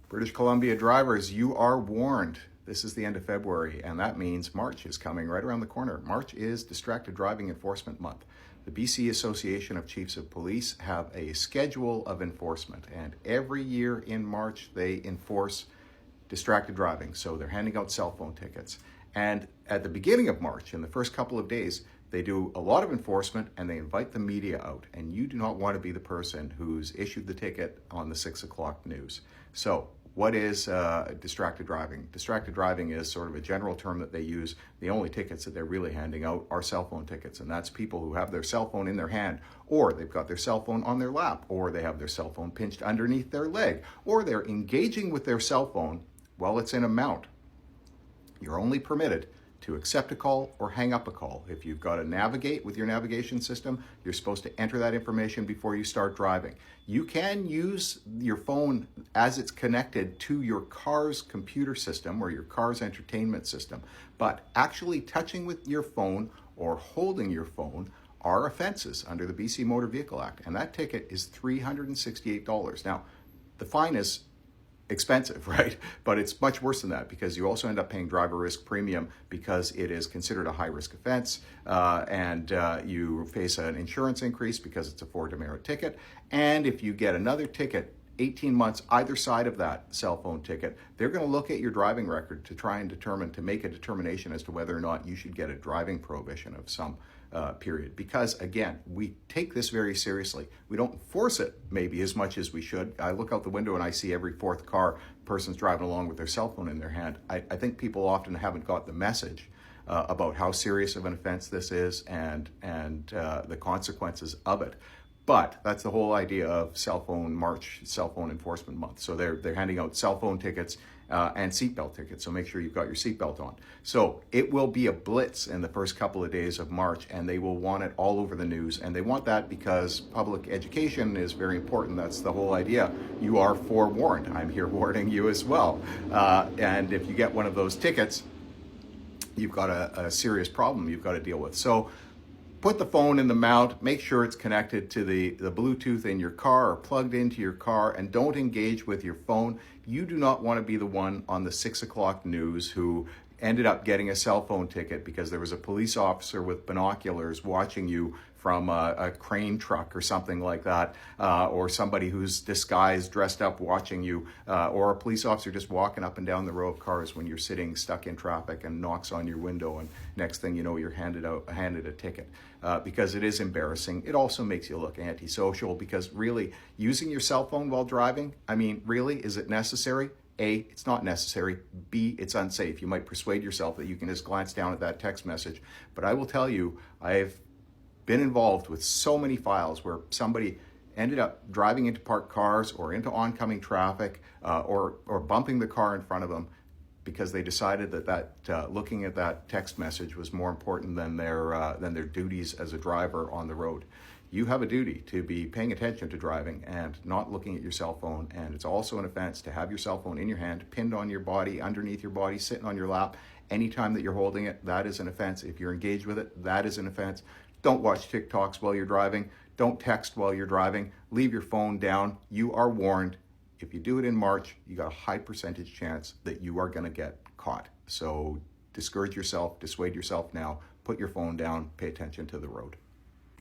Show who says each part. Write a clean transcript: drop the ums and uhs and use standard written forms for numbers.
Speaker 1: British Columbia drivers, you are warned. This is the end of February, and that means March is coming right around the corner. March is Distracted Driving Enforcement Month. The BC Association of Chiefs of Police have a schedule of enforcement, and every year in March they enforce distracted driving. So they're handing out cell phone tickets. And at the beginning of March, in the first couple of days, they do a lot of enforcement and they invite the media out. And you do not want to be the person who's issued the ticket on the 6 o'clock news. So what is distracted driving? Distracted driving is sort of a general term that they use. The only tickets that they're really handing out are cell phone tickets. And that's people who have their cell phone in their hand, or they've got their cell phone on their lap, or they have their cell phone pinched underneath their leg, or they're engaging with their cell phone while it's in a mount. You're only permitted to accept a call or hang up a call. If you've got to navigate with your navigation system, you're supposed to enter that information before you start driving. You can use your phone as it's connected to your car's computer system or your car's entertainment system, but actually touching with your phone or holding your phone are offenses under the BC Motor Vehicle Act, and that ticket is $368. Now, the fine is expensive, right? But it's much worse than that because you also end up paying driver risk premium because it is considered a high risk offense, and you face an insurance increase because it's a for demerit ticket. And if you get another ticket 18 months either side of that cell phone ticket, they're going to look at your driving record to try and make a determination as to whether or not you should get a driving prohibition of some period. Because again, we take this very seriously. We don't enforce it maybe as much as we should. I look out the window and I see every fourth car, person's driving along with their cell phone in their hand. I think people often haven't got the message about how serious of an offense this is and the consequences of it. But that's the whole idea of cell phone enforcement month. So they're handing out cell phone tickets and seatbelt tickets. So make sure you've got your seatbelt on. So it will be a blitz in the first couple of days of March, and they will want it all over the news. And they want that because public education is very important. That's the whole idea. You are forewarned. I'm here warning you as well. And if you get one of those tickets, you've got a serious problem you've got to deal with. So put the phone in the mount, make sure it's connected to the Bluetooth in your car or plugged into your car, and don't engage with your phone. You do not want to be the one on the 6 o'clock news who ended up getting a cell phone ticket because there was a police officer with binoculars watching you from a crane truck or something like that, or somebody who's disguised, dressed up, watching you, or a police officer just walking up and down the row of cars when you're sitting stuck in traffic and knocks on your window, and next thing you know, you're handed a ticket. Because it is embarrassing. It also makes you look antisocial because really, using your cell phone while driving, I mean, really, is it necessary? A, it's not necessary. B, it's unsafe. You might persuade yourself that you can just glance down at that text message. But I will tell you, I've been involved with so many files where somebody ended up driving into parked cars or into oncoming traffic, or bumping the car in front of them because they decided that looking at that text message was more important than their duties as a driver on the road. You have a duty to be paying attention to driving and not looking at your cell phone. And it's also an offense to have your cell phone in your hand, pinned on your body, underneath your body, sitting on your lap. Anytime that you're holding it, that is an offense. If you're engaged with it, that is an offense. Don't watch TikToks while you're driving. Don't text while you're driving. Leave your phone down. You are warned. If you do it in March, you got a high percentage chance that you are going to get caught. So discourage yourself, dissuade yourself now, put your phone down, pay attention to the road.